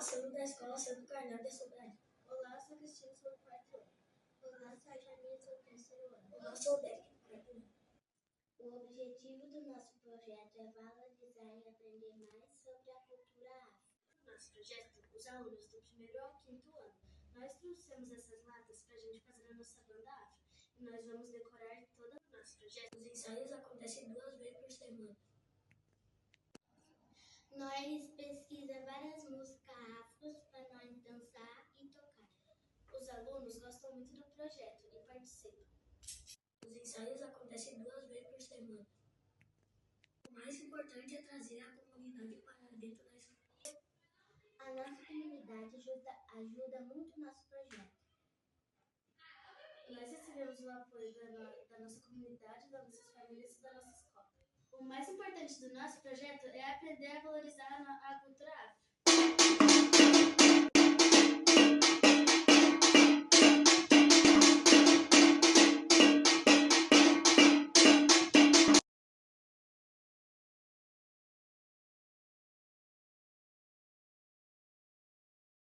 sou da escola Santo Carnal de Sobradinho. Olá, sou Cristina, sou do quarto ano. Olá, sou a Jamila, sou do terceiro ano. Olá, sou o Derek, do quarto ano. O objetivo do nosso projeto é valorizar e aprender mais sobre a cultura afro. No nosso projeto, os alunos do primeiro ao quinto ano, nós trouxemos essas latas para a gente fazer a nossa banda afro. E nós vamos decorar todo o nosso projeto. Os ensaios acontecem 2 vezes por semana. Nós pesquisamos várias músicas afros para nós dançar e tocar. Os alunos gostam muito do projeto e participam. Os ensaios acontecem 2 vezes por semana. O mais importante é trazer a comunidade para dentro da escola. A nossa comunidade ajuda muito o nosso projeto. Nós recebemos o apoio da nossa comunidade, das nossas famílias e da nossa escola. O mais importante do nosso projeto é aprender a valorizar a cultura afro.